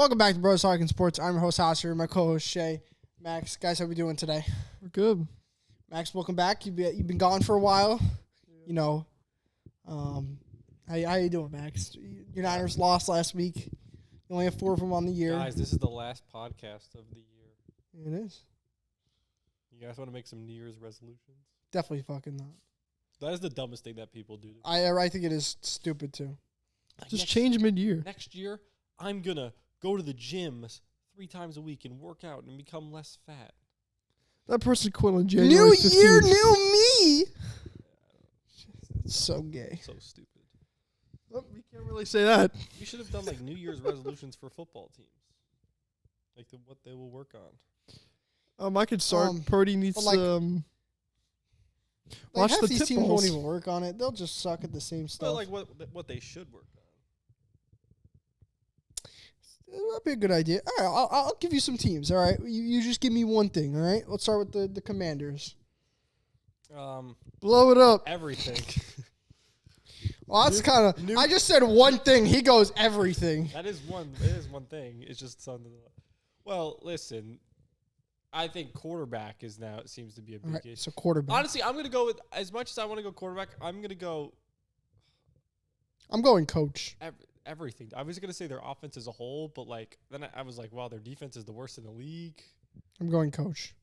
Welcome back to Bros Talking Sports. I'm your host, Oscar, my co-host, Shay. Max, guys, how we doing today? We're good. Max, welcome back. You've been gone for a while. You know, how you doing, Max? Your Niners lost last week. You only have 4 of them on the year. Guys, this is the last podcast of the year. It is. You guys want to make some New Year's resolutions? Definitely fucking not. That is the dumbest thing that people do. I think it is stupid, too. Just change mid-year. Next year, I'm going to go to the gym 3 times a week and work out and become less fat. That person quit on January New 15th. year, new me. It's so gay. So stupid. Oh, we can't really say that. We should have done like New Year's resolutions for football teams. Like what they will work on. I could start. Purdy needs but, like, to Like watch half the these tip teams balls. won't even work on it. They'll just suck at the same stuff. But like what they should work on. That'd be a good idea. All right, I'll give you some teams. All right, you just give me one thing. All right, let's start with the Commanders. Blow it up. Everything. Well, that's kind of. I just said one thing. He goes everything. That is one. It is one thing. It's just something. Well, listen. I think quarterback seems to be a big All right, issue. so quarterback. Honestly, I'm gonna go with as much as I want to go quarterback. I'm gonna go I'm going coach. everything. I was gonna say their offense as a whole, but like then I was like, wow, their defense is the worst in the league. I'm going coach.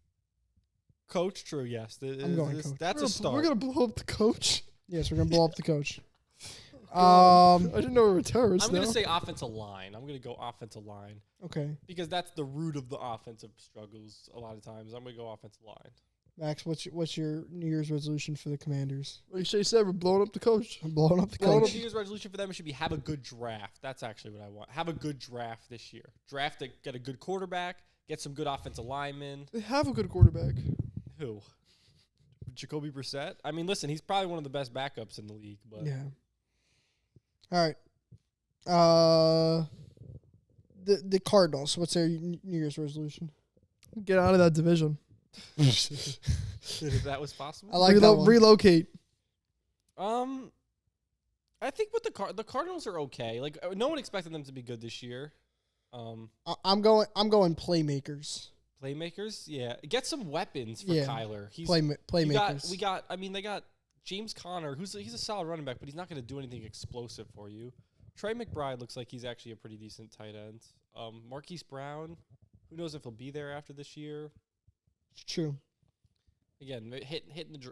Coach, true, yes. I'm going coach. That's a start. We're gonna blow up the coach. Yes, we're gonna blow up the coach. I didn't know we were terrorists. I'm gonna say offensive line. I'm gonna go offensive line Okay, because that's the root of the offensive struggles. A lot of times, I'm gonna go offensive line. Max, what's your New Year's resolution for the Commanders? Like Shay said, we're blowing up the coach. I'm blowing up the The coach. New Year's resolution for them should be have a good draft. That's actually what I want. Have a good draft this year. Draft to get a good quarterback, get some good offensive linemen. They have a good quarterback. Who? Jacoby Brissett? I mean, listen, he's probably one of the best backups in the league. But Yeah. All right. The Cardinals. What's their New Year's resolution? Get out of that division. if that was possible. I like that one. Relocate. I think with the Cardinals are okay. Like no one expected them to be good this year. I'm going playmakers. Playmakers, yeah. Get some weapons for Yeah. Kyler. He's Playmakers. They got James Conner, he's a solid running back, but he's not going to do anything explosive for you. Trey McBride looks like he's actually a pretty decent tight end. Marquise Brown, who knows if he'll be there after this year. It's true. Again,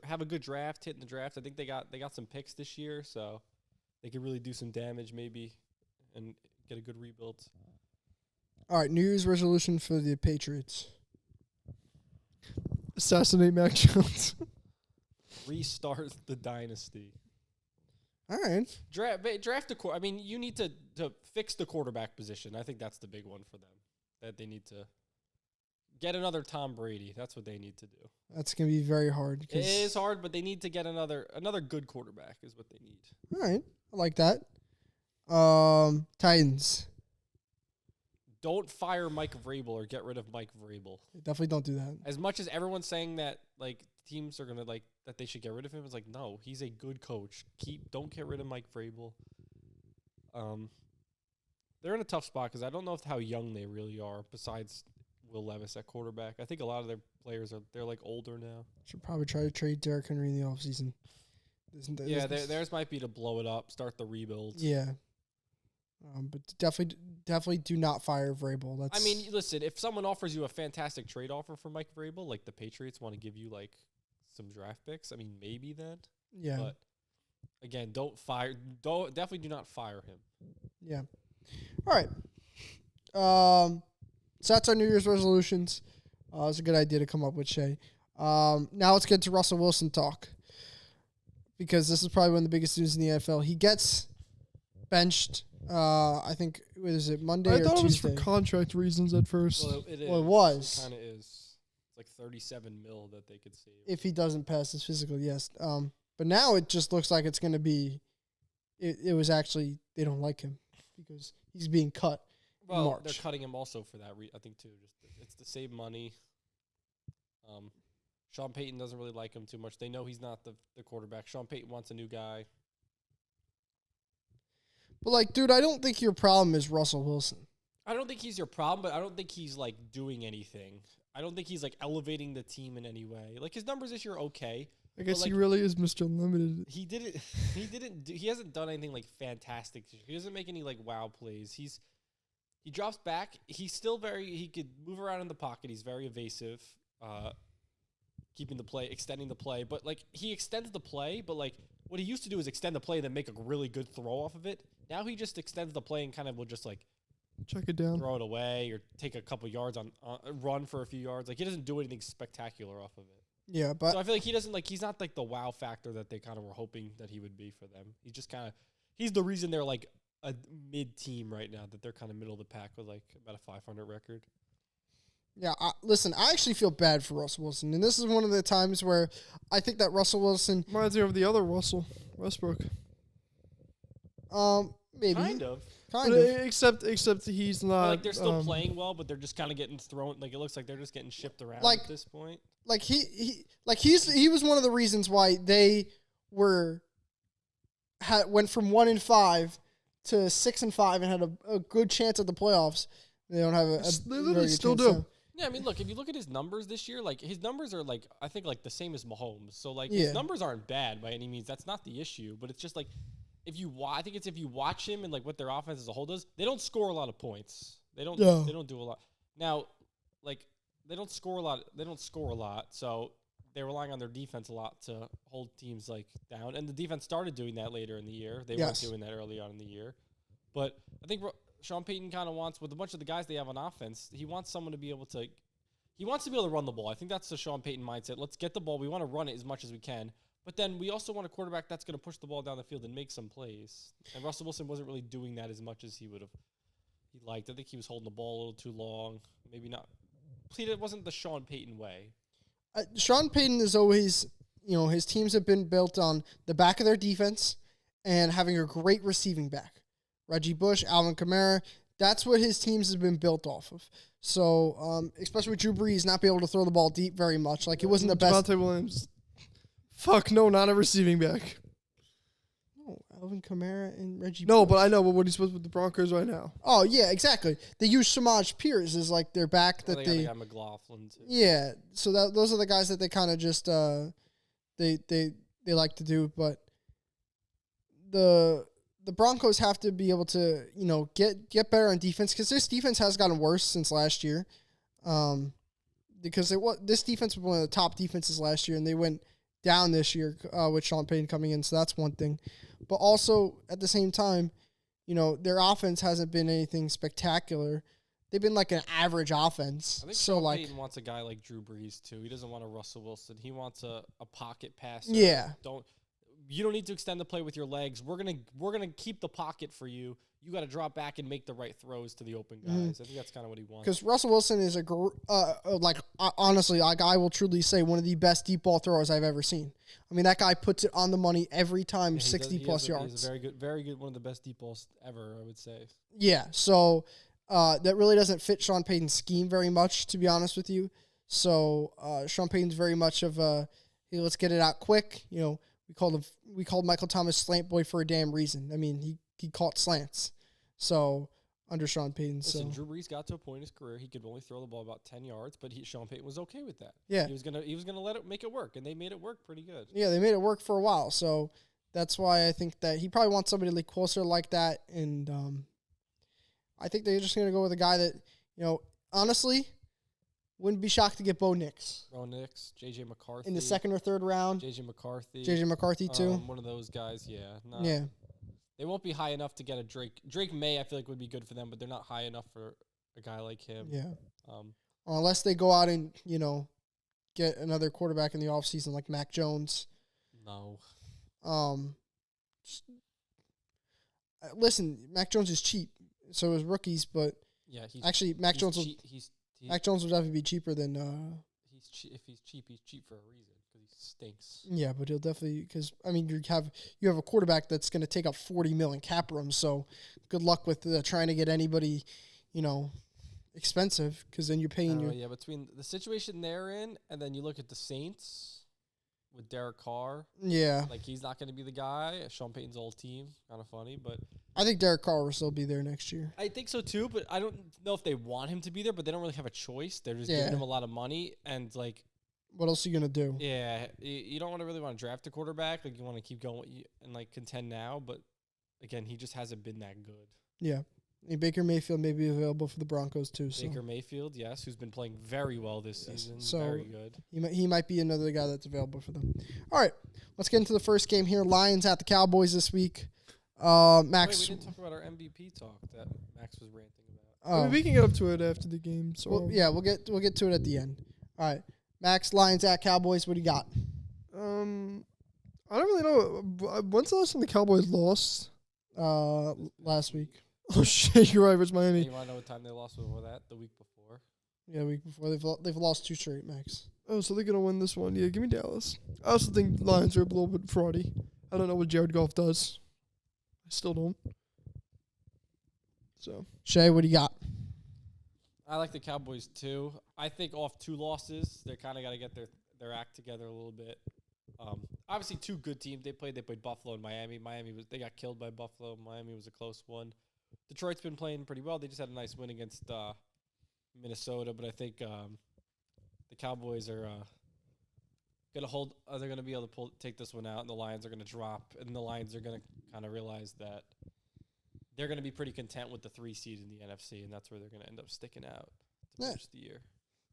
have a good draft, hit in the draft. I think they got some picks this year, so they could really do some damage maybe and get a good rebuild. All right, New Year's resolution for the Patriots. Assassinate Mac Jones. Restart the dynasty. All right. Draft a quarterback. I mean, you need to fix the quarterback position. I think that's the big one for them. That they need to get another Tom Brady. That's what they need to do. That's going to be very hard. It is hard, but they need to get another good quarterback is what they need. All right. I like that. Titans. Don't fire Mike Vrabel or get rid of Mike Vrabel. Definitely don't do that. As much as everyone's saying that like teams are gonna like that they should get rid of him, it's like no, he's a good coach. Don't get rid of Mike Vrabel. They're in a tough spot because I don't know how young they really are. Besides Will Levis at quarterback, I think a lot of their players they're like older now. Should probably try to trade Derrick Henry in the offseason. Theirs might be to blow it up, start the rebuild. Yeah. But definitely do not fire Vrabel. I mean, listen, if someone offers you a fantastic trade offer for Mike Vrabel, like the Patriots want to give you like some draft picks, I mean, maybe then. Yeah. But again, definitely do not fire him. Yeah. All right. So that's our New Year's resolutions. It's a good idea to come up with, Shay. Now let's get to Russell Wilson talk. Because this is probably one of the biggest news in the NFL. He gets benched. I think was it Monday or Tuesday? I thought it was for contract reasons at first. Well, it is. Well, it was. It kind of is. It's like 37 mil that they could save. If he doesn't pass his physical, yes. But now it just looks like it's going to be. It was actually they don't like him because he's being cut. in March. They're cutting him also for that. I think too. Just it's to save money. Sean Payton doesn't really like him too much. They know he's not the quarterback. Sean Payton wants a new guy. But, like, dude, I don't think your problem is Russell Wilson. I don't think he's your problem, but I don't think he's like doing anything. I don't think he's like elevating the team in any way. Like his numbers this year are okay. I guess like, he really is Mr. Unlimited. He didn't. He hasn't done anything like fantastic. He doesn't make any like wow plays. He drops back. He's still he could move around in the pocket. He's very evasive, keeping the play, extending the play. But like he extends the play, but like what he used to do is extend the play and then make a really good throw off of it. Now he just extends the play and kind of will just like check it down, throw it away, or take a couple yards on run for a few yards. Like he doesn't do anything spectacular off of it. Yeah, but so I feel like he doesn't like he's not like the wow factor that they kind of were hoping that he would be for them. He's just kind of he's the reason they're like a mid team right now, that they're kind of middle of the pack with like about a 500 record. yeah, listen, I actually feel bad for Russell Wilson, and this is one of the times where I think that Russell Wilson reminds me of the other Russell Westbrook. Maybe Kind of. Except he's not. But, like they're still playing well, but they're just kind of getting thrown. Like it looks like they're just getting shipped around Like- at this point. like he was one of the reasons why they went from 1-5 to 6-5 and had a good chance at the playoffs. They don't have They very literally good still chance do. now. Yeah, I mean, look, if you look at his numbers this year, like his numbers are like I think like the same as Mahomes. So like Yeah. his numbers aren't bad by any means. That's not the issue. But it's just like if you watch him and like what their offense as a whole does, they don't score a lot of points. They don't No. they don't do a lot. Now, like they don't score a lot. They don't score a lot. So they're relying on their defense a lot to hold teams like down. And the defense started doing that later in the year. They Yes. weren't doing that early on in the year. But I think Sean Payton kind of wants, with a bunch of the guys they have on offense, he wants someone to be able to run the ball. I think that's the Sean Payton mindset. Let's get the ball. We want to run it as much as we can. But then we also want a quarterback that's going to push the ball down the field and make some plays. And Russell Wilson wasn't really doing that as much as he liked. I think he was holding the ball a little too long. Maybe not. It wasn't the Sean Payton way. Sean Payton is always, his teams have been built on the back of their defense and having a great receiving back. Reggie Bush, Alvin Kamara, that's what his teams have been built off of. So, especially with Drew Brees not be able to throw the ball deep very much. Like, it wasn't the best. Devontae Williams. Fuck no, not a receiving back. No, Alvin Kamara and Reggie No, Bush. but I know what he's supposed with the Broncos right now. Oh, yeah, exactly. They use Samaj Pierce as, like, their back that They they... got McLaughlin, too. Yeah, so those are the guys that they kind of just they like to do, but the Broncos have to be able to get better on defense, because this defense has gotten worse since last year, because this defense was one of the top defenses last year, and they went down this year with Sean Payton coming in, so that's one thing. But also at the same time, their offense hasn't been anything spectacular. They've been like an average offense. I think so Sean like, Payton wants a guy like Drew Brees too. He doesn't want a Russell Wilson. He wants a pocket passer. Yeah. You don't need to extend the play with your legs. We're gonna keep the pocket for you. You got to drop back and make the right throws to the open guys. I think that's kind of what he wants. Because Russell Wilson is honestly, I will truly say one of the best deep ball throwers I've ever seen. I mean, that guy puts it on the money every time, Yeah, 60 plus yards. He's a very good, one of the best deep balls ever, I would say. Yeah, so that really doesn't fit Sean Payton's scheme very much, to be honest with you. So Sean Payton's very much of a, hey, let's get it out quick. We called Michael Thomas slant boy for a damn reason. I mean, he caught slants. So under Sean Payton, Listen, so Drew Brees got to a point in his career he could only throw the ball about 10 yards, but Sean Payton was okay with that. yeah, He was gonna make it work, and they made it work pretty good. yeah, they made it work for a while. So that's why I think that he probably wants somebody like closer like that, and I think they're just gonna go with a guy that honestly wouldn't be shocked to get Bo Nix Ron Nix, J.J. McCarthy in the second or third round. J.J. McCarthy. JJ McCarthy too. One of those guys, yeah. No, Yeah. They won't be high enough to get a Drake. Drake May, I feel like, would be good for them, but they're not high enough for a guy like him. Yeah. Um, Unless they go out and, get another quarterback in the offseason like Mac Jones. no. Listen, Mac Jones is cheap. So is rookies, but Yeah, actually Mac Jones cheap. Mac Jones would definitely be cheaper than He's cheap. If he's cheap for a reason because he stinks. yeah, but he'll definitely, because I mean you have a quarterback that's going to take up 40 million cap room, so good luck with trying to get anybody, expensive, because then you're paying your Yeah, between the situation they're in and then you look at the Saints, with Derek Carr. Yeah. Like, he's not going to be the guy. Sean Payton's old team. Kind of funny, but I think Derek Carr will still be there next year. I think so too, but I don't know if they want him to be there, but they don't really have a choice. They're just Yeah. giving him a lot of money, and like, What else are you going to do? yeah, you don't really want to draft a quarterback. Like, you want to keep going and like contend now, but again, he just hasn't been that good. Yeah. And Baker Mayfield may be available for the Broncos too. So Baker Mayfield, yes, who's been playing very well this Yes. season. So- Very good. he might be another guy that's available for them. All right. Let's get into the first game here. Lions at the Cowboys this week. Max. Wait, we didn't talk about our MVP talk that Max was ranting about. I mean, we can get up to it after the game. So we'll get to it at the end. All right. Max, Lions at Cowboys. What do you got? I don't really know. When's the last time the Cowboys lost? Last week. Oh shit, you're right. It's Miami. You want to know what time they lost before that? The week before. Yeah, the week before they've lost 2 straight, Max. Oh, so they're gonna win this one. Yeah, give me Dallas. I also think the Lions are a little bit fraudy. I don't know what Jared Goff does. I still don't. So Shay, what do you got? I like the Cowboys too. I think off 2 losses, they kind of got to get their act together a little bit. Obviously, 2 good teams they played. They played Buffalo and Miami. They got killed by Buffalo. Miami was a close one. Detroit's been playing pretty well. They just had a nice win against Minnesota, but I think the Cowboys are gonna hold. They're gonna be able to take this one out, and the Lions are gonna drop, and the Lions are gonna kind of realize that they're gonna be pretty content with the 3 seed in the NFC, and that's where they're gonna end up sticking out to Yeah. finish the year.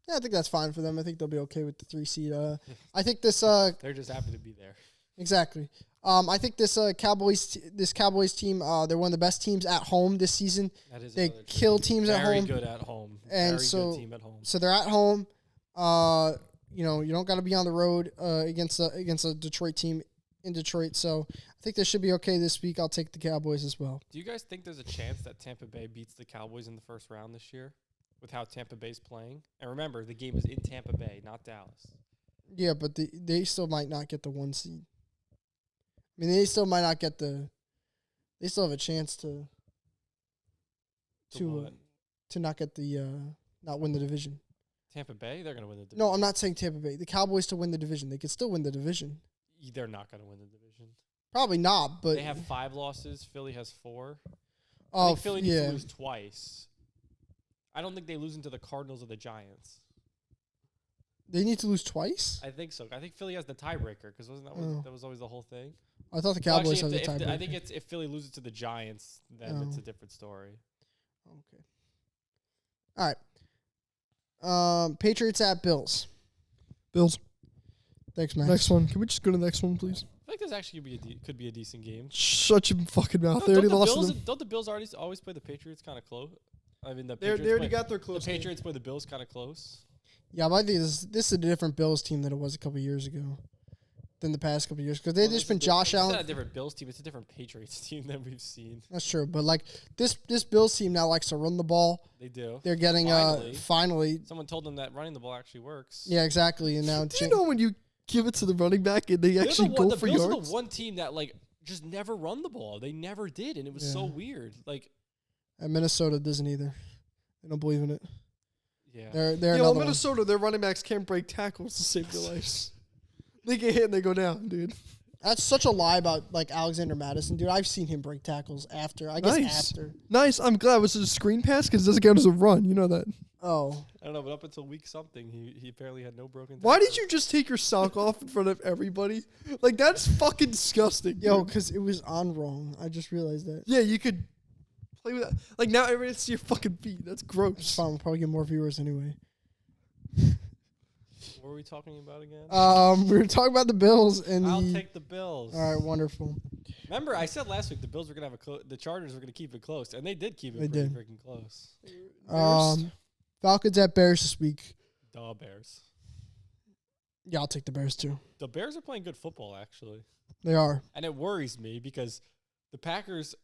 Yeah, I think that's fine for them. I think they'll be okay with the 3 seed. I think this They're just happy to be there. exactly. I think this Cowboys team, they're one of the best teams at home this season. That is They another kill tricky- teams at very home. good at home, And very so- good team at home. So they're at home. You don't got to be on the road against a Detroit team in Detroit. So I think they should be okay this week. I'll take the Cowboys as well. Do you guys think there's a chance that Tampa Bay beats the Cowboys in the first round this year, with how Tampa Bay's playing? And remember, the game is in Tampa Bay, not Dallas. Yeah, but they still might not get the 1 seed. I mean, they still might not get the. They still have a chance to what? not get not win the division. Tampa Bay, they're gonna win the division. No, I'm not saying Tampa Bay. The Cowboys to win the division. They could still win the division. They're not gonna win the division. Probably not, but They have 5 losses. Philly has 4. I oh think Philly needs yeah, to lose twice. I don't think they lose into the Cardinals or the Giants. they need to lose twice. I think so. I think Philly has the tiebreaker because wasn't that Oh. that was always the whole thing? I thought the Well, Cowboys actually, have the if tiebreaker. I think it's if Philly loses to the Giants, then it's Oh. a different story. Okay. All right. Patriots at Bills. Bills. Thanks, Max. Next one. Can we just go to the next one, please? I feel like this actually could be a decent game. Shut your fucking mouth. No, They already don't, the lost to Bills, them. don't the Bills always play the Patriots kind of close? I mean, They Patriots already play, got their the close game. Patriots play the Bills kind of close. Yeah, but I think this is a different Bills team than it was a couple years ago, than the past couple years because they've Well, just been it's Josh It's not a Allen. different Bills team. It's a different Patriots team than we've seen. That's true, but like this Bills team now likes to run the ball. They do. They're getting finally. Someone told them that running the ball actually works. Yeah, exactly. And now Do you know when you give it to the running back and they actually go the for Bills yards? are the one team that like just never run the ball. They never did, and it was so Yeah. weird. Like, And Minnesota doesn't either. They don't believe in it. yeah, They're Yeah, well, another one. Minnesota, their running backs can't break tackles to save their lives. They get hit and they go down, dude. That's such a lie about like Alexander Madison, dude. I've seen him break tackles after. I guess Nice. after. Nice. I'm glad. Was it a screen pass? Because it doesn't count as a run. You know that. Oh, I don't know, but up until week something, he apparently had no broken. Why did tackles. you just take your sock off in front of everybody? Like, that's fucking disgusting. yo, dude. because it was on wrong. I just realized that. Yeah, you could play with that. Like, now everybody see your fucking feet. That's It's gross. fine. We'll probably get more viewers anyway. What were we talking about again? We were talking about the Bills and I'll the. take the Bills. All right, wonderful. Remember, I said last week the Bills were gonna have the Chargers were gonna keep it close, and they did keep it They pretty did. freaking close. Falcons at Bears this week. The Bears. Yeah, I'll take the Bears too. The Bears are playing good football actually, They are. and it worries me because the Packers.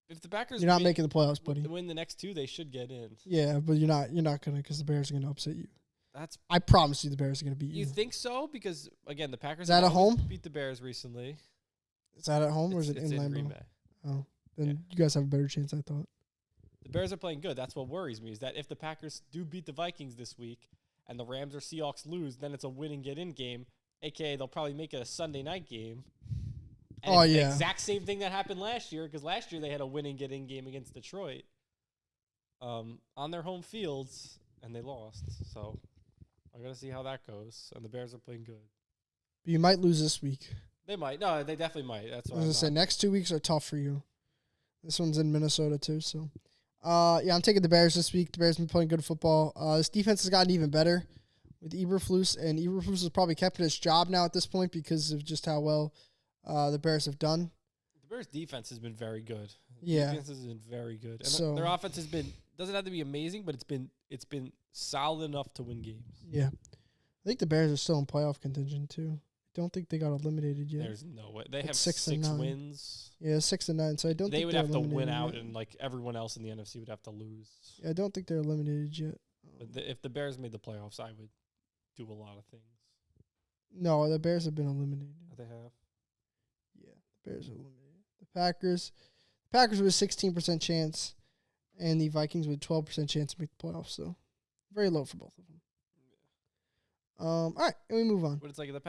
If the Packers You're not win, making the playoffs, buddy. win the next 2, they should get in. Yeah, but you're not. You're not gonna because the Bears are gonna upset you. That's I promise you, the Bears are gonna beat you you. think so? Because again, the Packers Is that have at always home? beat the Bears recently. Is that at home or is It's it in Green Lambeau? Bay. Oh, then Yeah. you guys have a better chance, I thought. The Bears are playing good. That's what worries me is that if the Packers do beat the Vikings this week and the Rams or Seahawks lose, then it's a win and get in game. AKA they'll probably make it a Sunday night game. Oh, it's yeah. the exact same thing that happened last year, because last year they had a winning get-in game against Detroit on their home fields, and they lost. So I got to see how that goes. And the Bears are playing good. But you might lose this week. They might. No, they definitely might. That's I what was I'm gonna say not. next 2 weeks are tough for you. This one's in Minnesota too, so yeah, I'm taking the Bears this week. The Bears have been playing good football. This defense has gotten even better with Eberflus, and Eberflus has probably kept his job now at this point because of just how well the Bears have done. The Bears' defense has been very good. Yeah. Defense has been very good. And So- their offense has been doesn't have to be amazing, but it's been solid enough to win games. Yeah, I think the Bears are still in playoff contention too. I don't think they got eliminated yet. There's no way. They It's have 6 six and 9. wins. Yeah, 6-9. So I don't They think would they're have to win eliminated out, yet. and like everyone else in the NFC would have to lose. Yeah, I don't think they're eliminated yet. But if the Bears made the playoffs, I would do a lot of things. No, the Bears have been eliminated. They have. Yeah, the Bears are eliminated. The Packers with a 16% chance, and the Vikings with a 12% chance to make the playoffs. So very low for both of them. All right, and we move on. But it's like the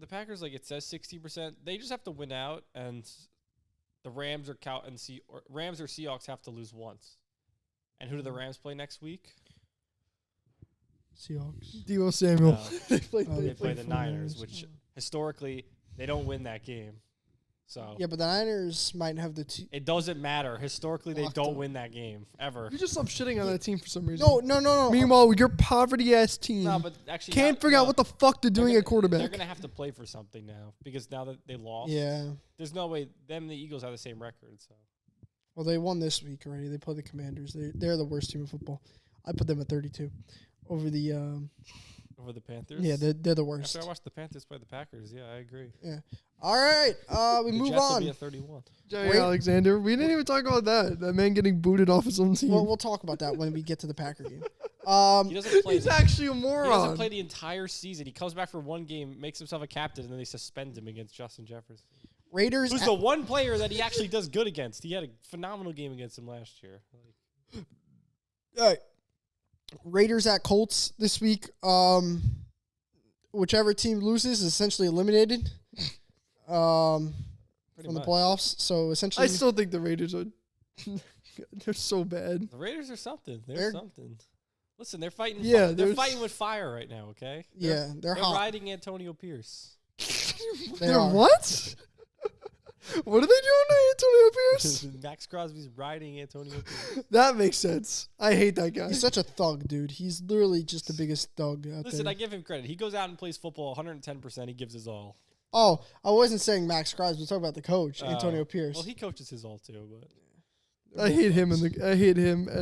Packers, like it says 60%. They just have to win out, and the Rams or Rams or Seahawks have to lose once. And who do the Rams play next week? Seahawks. Debo Samuel. No. They play, Oh, They play the for Niners, which historically they don't win that game. So Yeah, but the Niners might have the two. it doesn't matter. Historically, they Locked don't up. win that game ever. You just stop shitting on that team for some reason. No. Meanwhile, your poverty ass team No, but actually can't figure out what the fuck they're doing at quarterback. They're gonna have to play for something now because now that they lost, Yeah. there's no way them and the Eagles have the same record. So Well, they won this week already. They play the Commanders. They're the worst team in football. I put them at 32 over the. over the Panthers, Yeah, they're the worst. After I watched the Panthers play the Packers, yeah, I agree. All right, we The move Jets will on. be at 31. Jay Wait. Alexander. We didn't even talk about that. That man getting booted off his own team. We'll talk about that when we get to the Packer game. He doesn't play. He's actually a He doesn't moron. play the entire season. He comes back for one game, makes himself a captain, and then they suspend him against Justin Jefferson, Raiders. who's the one player that he actually does good against. He had a phenomenal game against him last year. All right. Raiders at Colts this week. Whichever team loses is essentially eliminated. Pretty From the much. playoffs. So essentially, I still think the Raiders are. They're so bad. The Raiders are something. They're- They're something. Listen, they're fighting. Yeah, they're there's- fighting with fire right now. Okay. yeah, they're hot. riding Antonio Pierce. They're are. what? What are they doing to Antonio Pierce? Max Crosby's riding Antonio Pierce. That makes sense. I hate that guy. He's such a thug, dude. He's literally just the biggest thug out Listen, there. I give him credit. He goes out and plays football 110%. He gives his all. Oh, I wasn't saying Max Crosby. We're talking about the coach, Antonio Oh. Pierce. Well, he coaches his all too, but I hate him and he's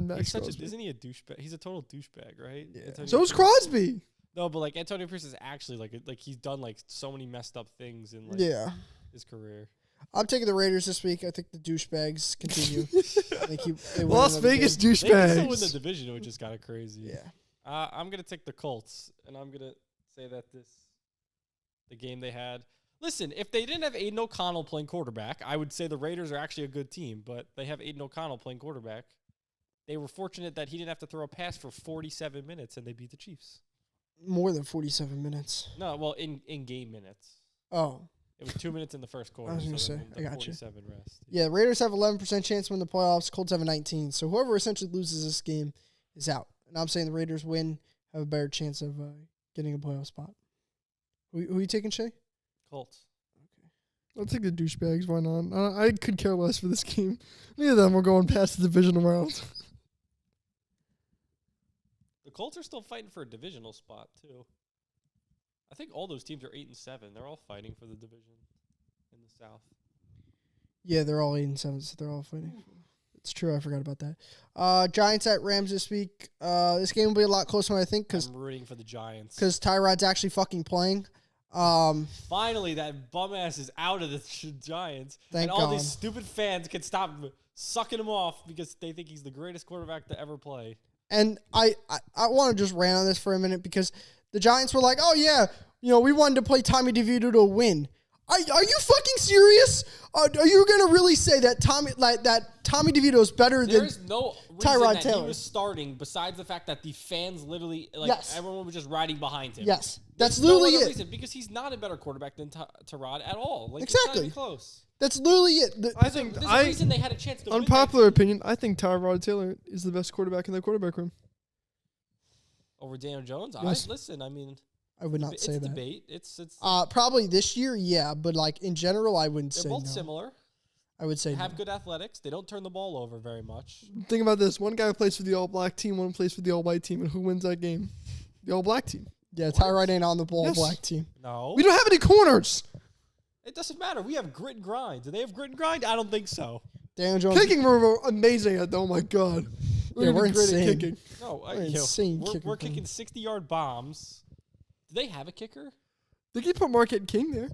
Max such Crosby. isn't he a douchebag? He's a total douchebag, right? Yeah. Antonio So is Pierce. Crosby. No, but like Antonio Pierce is actually like he's done like so many messed up things in like Yeah. his career. I'm taking the Raiders this week. I think the douchebags continue. I think they win Las another Vegas game. They can still win the douchebags. division, which is kind of crazy. Yeah. I'm gonna take the Colts, and I'm gonna say that the game they had. Listen, if they didn't have Aiden O'Connell playing quarterback, I would say the Raiders are actually a good team. But they have Aiden O'Connell playing quarterback. They were fortunate that he didn't have to throw a pass for 47 minutes, and they beat the Chiefs. More than 47 minutes. No, well, in game minutes. Oh. It was 2 minutes in the first quarter. I was gonna so say, then I the got you. 47 rest. Yeah, the Raiders have 11% chance to win the playoffs. Colts have a 19. So whoever essentially loses this game is out. And I'm saying the Raiders win, have a better chance of getting a playoff spot. Who are you taking, Shay? Colts. I'll take the douchebags. Why not? I could care less for this game. Neither of them are going past the divisional round. The Colts are still fighting for a divisional spot too. I think all those teams are 8-7. They're all fighting for the division in the South. Yeah, they're all 8-7, so they're all fighting. It's true. I forgot about that. Giants at Rams this week. This game will be a lot closer than I think I'm rooting for the Giants. because Tyrod's actually fucking playing. Finally, that bum ass is out of the Giants, Thank and all God. these stupid fans can stop sucking him off because they think he's the greatest quarterback to ever play. And I want to just rant on this for a minute because the Giants were like, oh, yeah, we wanted to play Tommy DeVito to Tommy DeVito is better than There's no reason Tyrod that Taylor. he was starting besides the fact that the fans literally, Yes. everyone was just riding behind him. yes. That's There's no literally other it. reason, because he's not a better quarterback than Tyrod at all. Like, It's Exactly. not even close. That's literally it. I think There's a reason they had a chance to win. unpopular opinion. I think Tyrod Taylor is the best quarterback in the quarterback room. Over Daniel Jones. Yes. I mean, I would not it's say that. debate. It's Probably this year, yeah, but like in general, I wouldn't they're say both no. similar. I would say They no. have good athletics. They don't turn the ball over very much. Think about this: one guy plays for the All Black team, one plays for the All White team, and who wins that game? The All Black team. Yeah, Tyrod ain't on the ball Yes. black team. No, We don't have any corners. it doesn't matter. We have grit and grind. Do they have grit and grind? I don't think so. Daniel Jones. Kicking were amazing. Oh my god. Yeah, we're great at insane. kicking. No, We're insane we're kicker kicking team. 60-yard bombs. Do they have a kicker? They could put Marquette King there.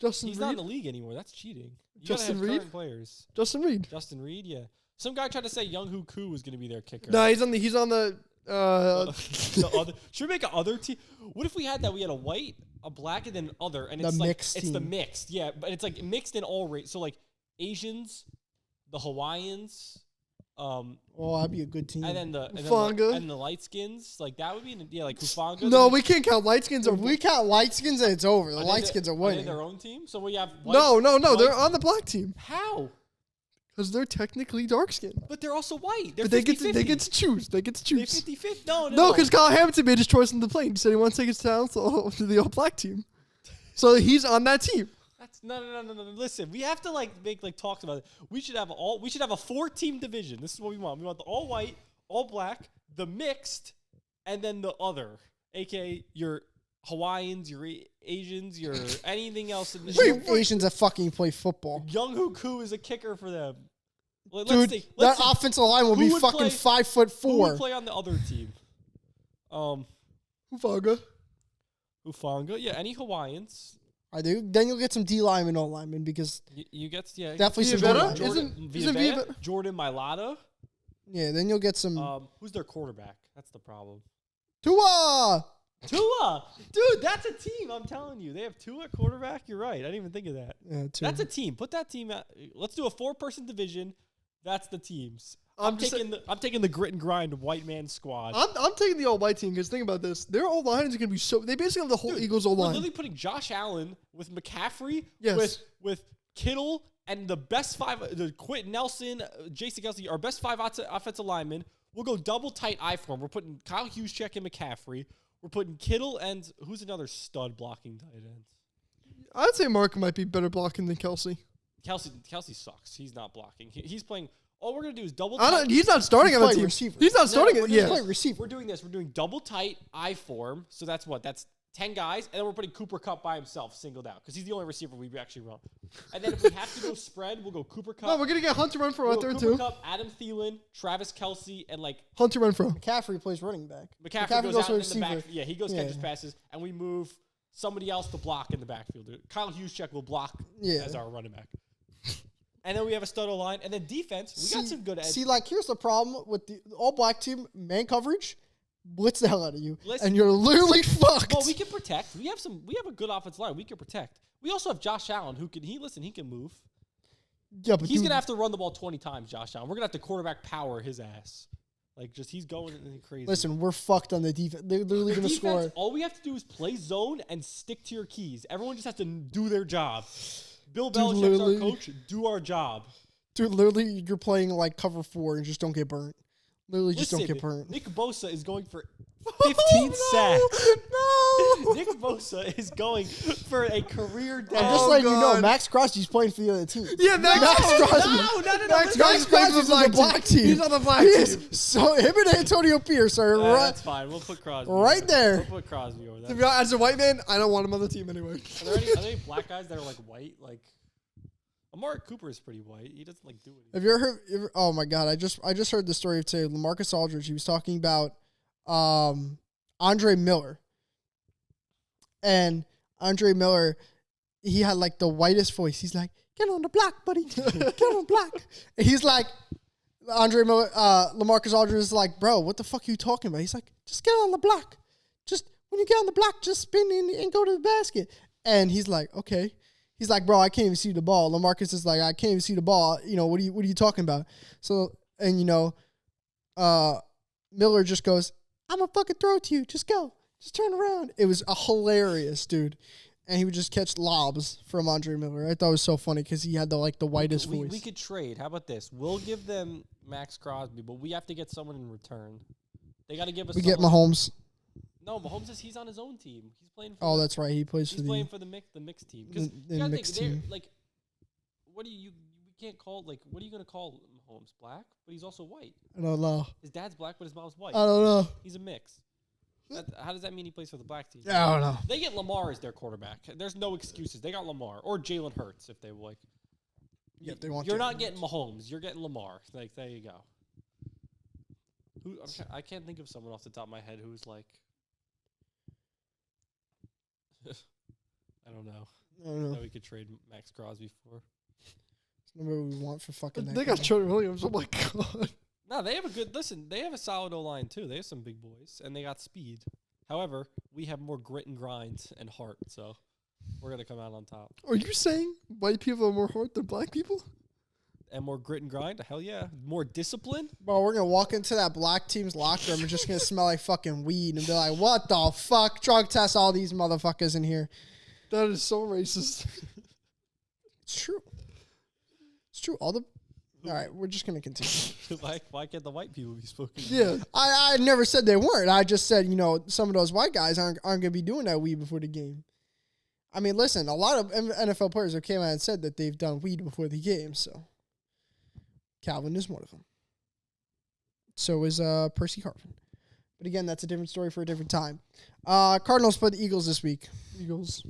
Justin He's not in Reed. the league anymore. That's cheating. You Justin gotta have Reed? current players. Justin Reed. Justin Reed, yeah. Some guy tried to say Young Hoo Koo was going to be their kicker. No, he's on the The other, should we make an other team? What if we had that? We had a white, a black, and then other, and The it's like mixed it's the team. mixed, yeah. But it's like mixed in all race. So like Asians, the Hawaiians, Oh, that'd be a good team. and then the Hufanga. and the light skins. Like that would be like Hufanga. No, we can't count light skins. if we count light skins, then it's over. The Are they light skins are they winning. their own team? So we have No, whites- they're whites- on the black team How? because they're technically dark skinned. But they're also white. They're But they get 50-50. to choose. They get to They choose. 50-50. No, No, because Kyle Hamilton made his choice in the plane. He said he wants to take his talents to the all black team, so he's on that team. That's no. Listen, we have to make talks about it. We should have a 4-team division. This is what we want. We want the all white, all black, the mixed, and then the other, aka your Hawaiians, your Asians, your anything else in the Asians that fucking play football. Young Hoo Koo is a kicker for them. Let's Dude, see. that offensive line will Who be would fucking play- 5'4". Who would play on the other team? Hufanga. Hufanga. Yeah, any Hawaiians. I do. Then you'll get some D linemen, O linemen because You get definitely some D Villaveta? linemen. Isn't Villaveta, Villaveta- Jordan Mailata. Yeah, then you'll get some Who's their quarterback? That's the problem. Tua. Tua, dude, that's a team. I'm telling you, they have Tua at quarterback. You're right. I didn't even think of that. Yeah, Tua. That's a team. Put that team out. Let's do a 4-person division. That's the teams. I'm I'm just taking the grit and grind white man squad. I'm taking the all white team because think about this. Their O line is going to be so. They basically have the whole Dude, Eagles O We're line. literally putting Josh Allen with McCaffrey, Yes. with Kittle, and the best 5, the Quentin Nelson, Jason Kelsey, our best 5 offensive linemen. We'll go double tight I form. We're putting Kyle Juszczyk and McCaffrey. We're putting Kittle and who's another stud blocking tight end? I'd say Mark might be better blocking than Kelsey. Kelsey sucks. He's not blocking. He's playing. All we're gonna do is double. He's not starting He's on the playing team. receiver. He's not No, starting we're it. doing Yeah. this. Play receiver. We're doing this. We're doing double tight I form. So that's what? That's 10 guys, and then we're putting Cooper Kupp by himself, singled out, because he's the only receiver we actually run. And then if we have to go spread, we'll go Cooper Kupp. No, we're gonna get Hunter Renfro out there Cooper too. Kupp, Adam Thielen, Travis Kelsey, and Hunter Renfro. McCaffrey plays running back. McCaffrey goes out to in the receiver. back. Yeah, he goes Yeah. catches passes, and we move somebody else to block in the backfield. Dude. Kyle Juszczyk will block Yeah. as our running back. And then we have a stud line, and then defense. We got some good edge. See, like, here's the problem with the all-black team, man coverage, blitz the hell out of you, Listen. and you're literally fucked. Well, we can protect. We have a good offensive line. We can protect. We also have Josh Allen, who can he can move. yeah, but He's dude, gonna have to run the ball 20 times, Josh Allen. We're gonna have to quarterback power his ass. Like he's going crazy. listen, we're fucked on the defense. They're literally The going to defense, score. all we have to do is play zone and stick to your keys. Everyone just has to do their job. Bill Belichick's our literally- coach. Do our job. Dude, literally, you're playing like cover 4 and just don't get burnt. Literally, just don't Listen, get burnt. Nick Bosa is going for 15 sacks. No! Nick Bosa is going for a career day. I'm just Oh, letting you know, God. Max Crosby's playing for the other team. Yeah, Max Crosby. No. Max Max Crosby's Crosby's on the black team. He's on the black He team. is. So him and Antonio Pierce are right. That's fine. We'll put Crosby. Right over there. We'll put Crosby over To there. be honest, as a white man, I don't want him on the team anyway. Are there any black guys that are like white? Like Amari Cooper is pretty white. He doesn't like do anything. Have you ever heard? Oh my god! I just heard the story of today. LaMarcus Aldridge. He was talking about Andre Miller, and Andre Miller, he had like the whitest voice. He's like, "Get on the block, buddy. Get on the block." And he's like, Andre Miller, LaMarcus Aldridge is like, "Bro, what the fuck are you talking about?" He's like, "Just get on the block. Just when you get on the block, just spin and go to the basket." And he's like, "Okay." He's like, bro, I can't even see the ball. LaMarcus is like, I can't even see the ball. You know, what are you talking about? So, and Miller just goes, I'm gonna fucking throw it to you. Just go. Just turn around. It was hilarious, dude. And he would just catch lobs from Andre Miller. I thought it was so funny because he had the whitest voice. We could trade. How about this? We'll give them Max Crosby, but we have to get someone in return. They got to give us. We get Mahomes. No, Mahomes he's on his own team. He's playing. Oh, that's right. He plays for He's playing for the mixed team. Because the mixed team. Like, what do you? We can't call what are you gonna call Mahomes? Black, but he's also white. I don't know. His dad's black, but his mom's white. I don't know. He's a mix. How does that mean he plays for the black team? I don't know. They get Lamar as their quarterback. There's no excuses. They got Lamar or Jalen Hurts if they like. Yeah, if they want. You're not getting Mahomes. You're getting Lamar. Like there you go. I can't think of someone off the top of my head who's like. I don't know. That we could trade Max Crosby for. Nobody we want for fucking. They got Trent Williams. Oh my god. No, they have a good listen. They have a solid O line too. They have some big boys, and they got speed. However, we have more grit and grind and heart, so we're gonna come out on top. Are you saying white people have more heart than black people? And more grit and grind? Hell yeah. More discipline? Bro, we're gonna walk into that black team's locker room and just gonna smell like fucking weed and be like, "What the fuck? Drug test all these motherfuckers in here." That is so racist. It's true. It's true. All right, we're just gonna continue. Why can't the white people be spoken? Yeah. I never said they weren't. I just said, some of those white guys aren't gonna be doing that weed before the game. I mean, listen, a lot of NFL players have came out and said that they've done weed before the game, so Calvin is one of them. So is Percy Harvin. But again, that's a different story for a different time. Cardinals play the Eagles this week. Eagles.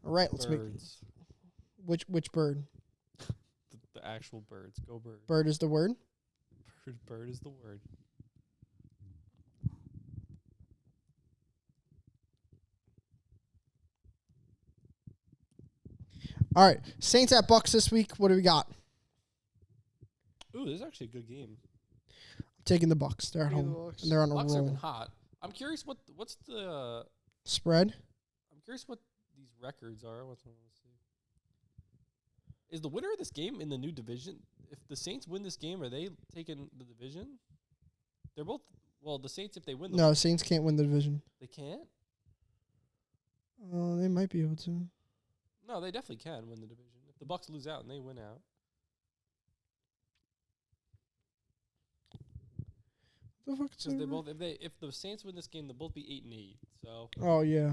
All right, let's make which bird? The actual birds. Go bird. Bird is the word? Bird is the word. All right. Saints at Bucks this week. What do we got? Ooh, this is actually a good game. I'm taking the Bucks. They're at home. And they're on a Bucks have been roll. hot. I'm curious what's the Spread? I'm curious what these records are. Let's see. Is the winner of this game in the new division? If the Saints win this game, are they taking the division? They're both. Well, the Saints, if they win, No, Saints can't win the division. they can't. They might be able to. No, they definitely can win the division. If the Bucks lose out and they win out, The fuck is because they that? both if the Saints win this game, they'll both be 8-8. So Oh yeah.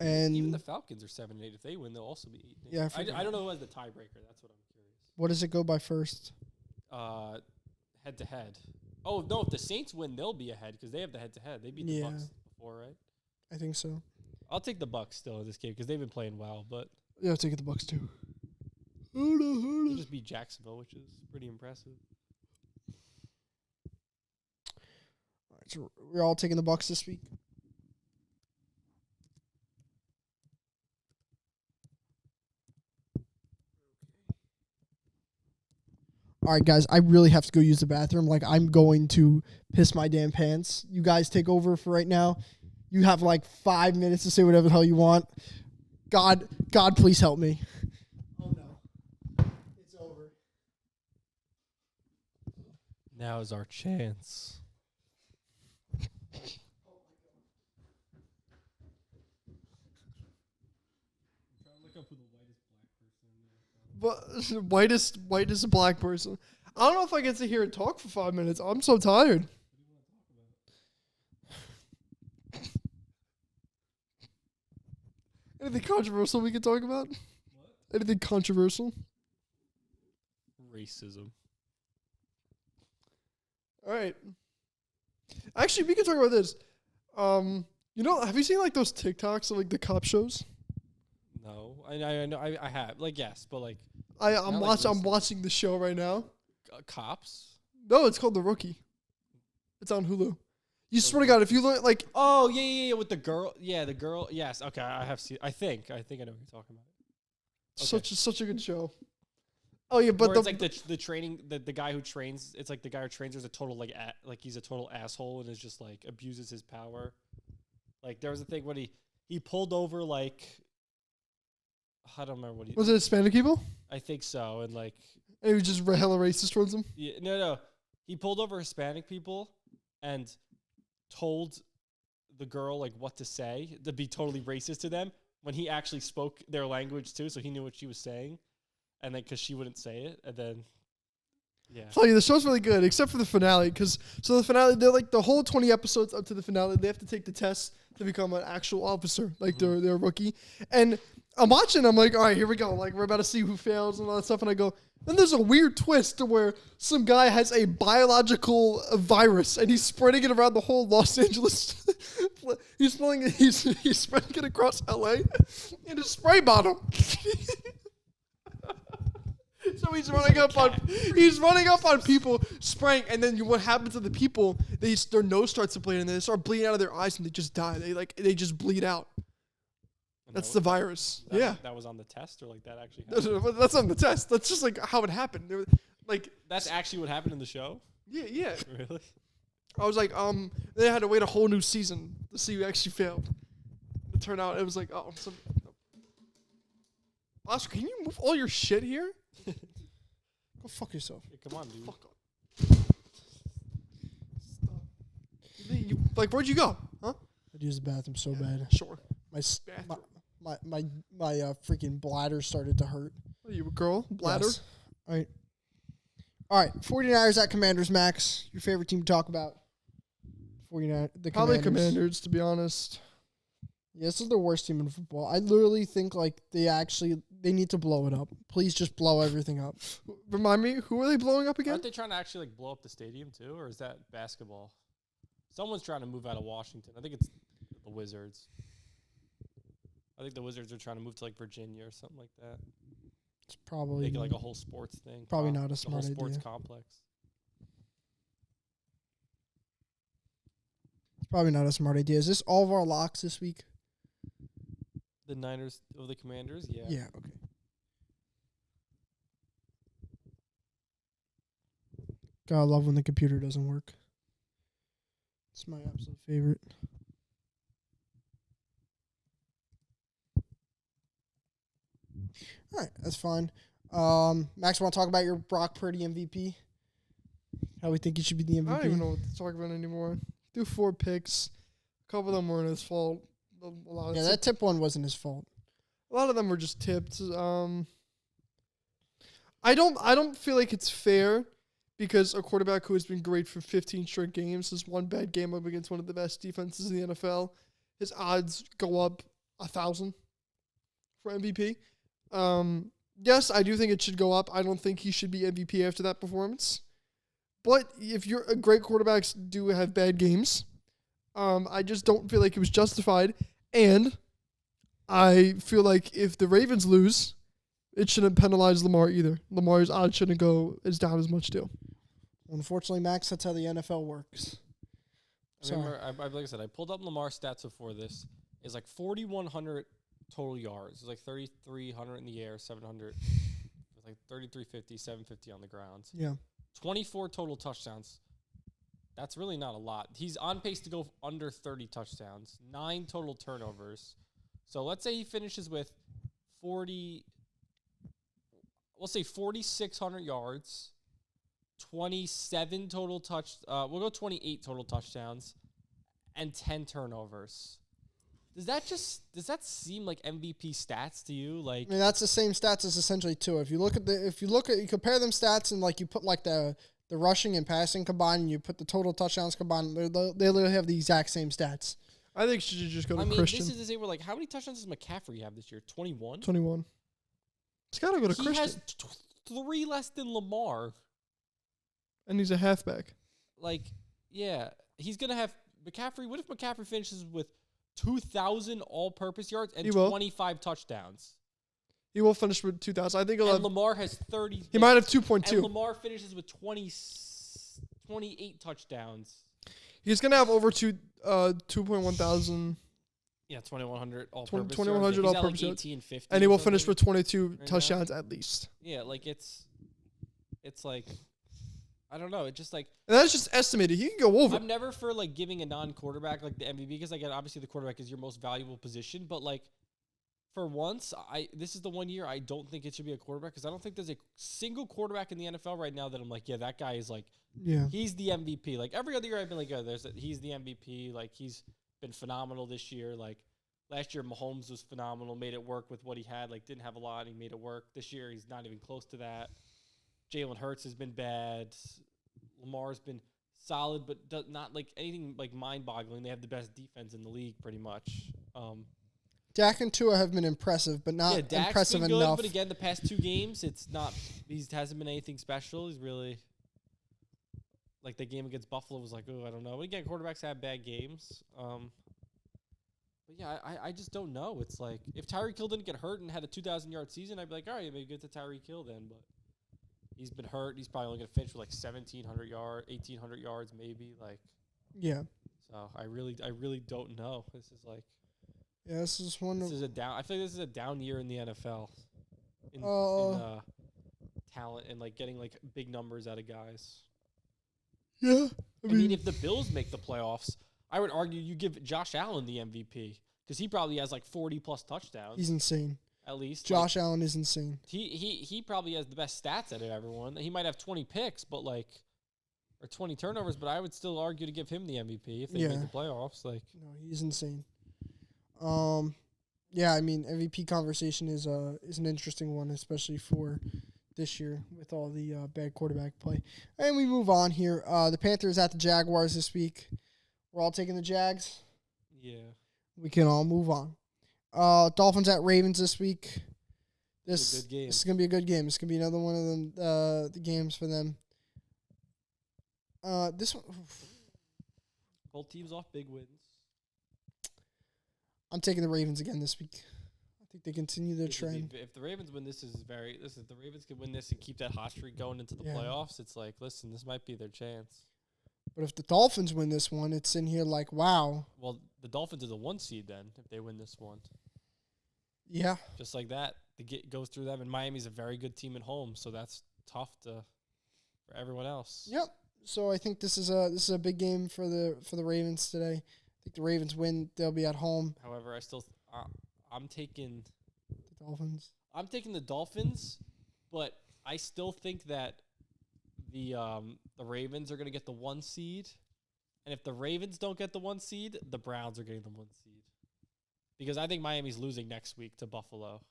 And even the Falcons are 7-8. If they win, they'll also be 8-8. Yeah, I I forgot. don't know who has the tiebreaker. That's what I'm curious. what does it go by first? Head to head. Oh no! If the Saints win, they'll be ahead because they have the head to head. They beat the Yeah. Bucks before, right? I think so. I'll take the Bucks still in this game because they've been playing well, but Yeah, I'll take it the Bucks too. they just beat Jacksonville, which is pretty impressive. All right, so we're all taking the Bucks this week. All right, guys, I really have to go use the bathroom. Like, I'm going to piss my damn pants. You guys take over for right now. You have like 5 minutes to say whatever the hell you want. God, please help me. Oh no, it's over. Now is our chance. But whitest black person. I don't know if I get to hear it talk for 5 minutes. I'm so tired. Anything controversial we can talk about? What? Anything controversial? Racism. All right. Actually, we can talk about this. Have you seen like those TikToks of like the cop shows? No, I know I have yes, but like I'm Not like I'm racist. watching the show right now. Cops. No, it's called The Rookie. It's on Hulu. You swear to God, if you look like Oh yeah, with the girl. Yeah, the girl. Yes, okay, I have seen. I think I know what you're talking about. Okay. such a good show. Oh yeah, but Where it's like the training the guy who trains. It's like the guy who trains is a total like he's a total asshole and is just like abuses his power. Like there was a thing when he pulled over like I don't remember what he. Was it Hispanic people? I think so, and like, And he was just hella racist towards them? yeah, no, he pulled over Hispanic people and told the girl like what to say to be totally racist to them when he actually spoke their language too, so he knew what she was saying, and then because she wouldn't say it, and then yeah, Tell you, the show's really good, except for the finale. So the finale, they're like the whole 20 episodes up to the finale, they have to take the test to become an actual officer, like they're a rookie. And I'm watching, I'm like, all right, here we go. Like, we're about to see who fails and all that stuff. And I go, then there's a weird twist to where some guy has a biological virus and he's spreading it around the whole Los Angeles. He's spreading it across LA in a spray bottle. So he's running up on people spraying, and then what happens to the people? Their nose starts to bleed, and they start bleeding out of their eyes, and they just die. They just bleed out. And That's the virus. Yeah, that was on the test, or like that actually happened? that's on the test. That's just like how it happened. They were, like That's actually what happened in the show. yeah. Really? I was like, they had to wait a whole new season to see who actually failed. It turned out it was like, Oscar, can you move all your shit here? Go fuck yourself. Yeah, come on, dude. Fuck off. Like, where'd you go? Huh? I'd use the bathroom so bad. Sure. My freaking bladder started to hurt. Are you a girl? Bladder? Yes. All right. 49ers at Commanders, Max. Your favorite team to talk about? 49. The Probably Commanders. Commanders, to be honest. Yeah, this is the worst team in football. I literally think like they need to blow it up. Please just blow everything up. Remind me, who are they blowing up again? Aren't they trying to actually like blow up the stadium too, or is that basketball? Someone's trying to move out of Washington. I think it's the Wizards. I think the Wizards are trying to move to like Virginia or something like that. It's probably Make it like a whole sports thing. Probably not a the smart whole sports idea. complex. It's probably not a smart idea. Is this all of our locks this week? The Niners of the Commanders, yeah. Yeah. Okay. God, I love when the computer doesn't work. It's my absolute favorite. All right, that's fine. Max, want to talk about your Brock Purdy MVP? How we think he should be the MVP? I don't even know what to talk about anymore. Do 4 picks. A couple of them weren't his fault. A lot of that tip one wasn't his fault. A lot of them were just tipped. I don't feel like it's fair because a quarterback who has been great for 15 straight games has one bad game up against one of the best defenses in the NFL. His odds go up 1,000 for MVP. Yes, I do think it should go up. I don't think he should be MVP after that performance. But if you're a great quarterbacks do have bad games, I just don't feel like it was justified. And I feel like if the Ravens lose, it shouldn't penalize Lamar either. Lamar's odds shouldn't go as down as much too. Unfortunately, Max, that's how the NFL works. I remember, like I said, I pulled up Lamar's stats before this. It's like 4,100 total yards. It's like 3,300 in the air, 700. It's like 3,350, 750 on the ground. Yeah. 24 total touchdowns. That's really not a lot. He's on pace to go under 30 touchdowns, 9 total turnovers. So let's say he finishes with 4,600 yards, 27 total we'll go 28 total touchdowns, and 10 turnovers. Does that seem like MVP stats to you? Like, I mean, that's the same stats as essentially two. If you compare them stats and like you put like the rushing and passing combined, and you put the total touchdowns combined, they literally have the exact same stats. I think she should just go to Christian. Christian. This is the same. We're like, how many touchdowns does McCaffrey have this year? 21. 21. It's got to go to He Christian. has 3 less than Lamar. And he's a halfback. Like, yeah, he's gonna have McCaffrey. What if McCaffrey finishes with 2,000 all-purpose yards and 25 touchdowns? He will finish with 2,000. I think he'll have. Lamar has 30. He might have And 2.2. Lamar finishes with 28 touchdowns. He's gonna have over 2.1 thousand. Yeah, 2,100 all-purpose 2,100 yards. all-purpose He's at yards. like 18 and 50. And he or will finish something. with 22 Right touchdowns at least. Yeah, like it's like, I don't know. It's just like, And that's just estimated. He can go over. I'm never for like giving a non-quarterback like the MVP because like obviously the quarterback is your most valuable position, but like for once, this is the one year I don't think it should be a quarterback because I don't think there's a single quarterback in the NFL right now that I'm like, yeah, that guy is like, Yeah. he's the MVP. Like every other year, I've been like, oh, he's the MVP. Like he's been phenomenal this year. Like last year, Mahomes was phenomenal, made it work with what he had. Like didn't have a lot, he made it work. This year, he's not even close to that. Jalen Hurts has been bad. Lamar's been solid, but not like anything like mind-boggling. They have the best defense in the league, pretty much. Dak and Tua have been impressive, but not Dak's impressive been good, enough. but again, the past 2 games, it's not. He hasn't been anything special. He's really like the game against Buffalo was like, oh, I don't know. But again, quarterbacks have bad games. But yeah, I just don't know. It's like if Tyreek Hill didn't get hurt and had a 2,000-yard season, I'd be like, all right, maybe good to Tyreek Hill then. But he's been hurt. He's probably only gonna finish with like 1,700 yards, 1,800 yards, maybe. Like, Yeah. so I really don't know. This is like. Yeah, this is one This of is a down. I feel like this is a down year in the NFL. In talent and like getting like big numbers out of guys. Yeah. I mean, if the Bills make the playoffs, I would argue you give Josh Allen the MVP because he probably has like 40+ touchdowns. He's insane. At least Josh Allen is insane. He probably has the best stats out of everyone. He might have 20 picks, but like or 20 turnovers, but I would still argue to give him the MVP if they make the playoffs. Like No, he's insane. Yeah, I mean MVP conversation is an interesting one, especially for this year with all the bad quarterback play. And we move on here. The Panthers at the Jaguars this week. We're all taking the Jags. yeah. We can all move on. Dolphins at Ravens this week. It's a good game. This is gonna be a good game. It's gonna be another one of them the games for them. This one, Both teams off big wins. I'm taking the Ravens again this week. I think they continue their trend. If the Ravens win, this is very. Listen, if the Ravens can win this and keep that hot streak going into the playoffs, it's like, listen, this might be their chance. But if the Dolphins win this one, it's in here like, wow. Well, the Dolphins are the 1 seed then if they win this one. Yeah. Just like that, goes through them, and Miami's a very good team at home, so that's tough for everyone else. Yep. So I think this is a big game for the Ravens today. I think the Ravens win. They'll be at home. However, I'm taking The Dolphins. I'm taking the Dolphins, but I still think that the Ravens are going to get the 1 seed, and if the Ravens don't get the 1 seed, the Browns are getting the 1 seed, because I think Miami's losing next week to Buffalo.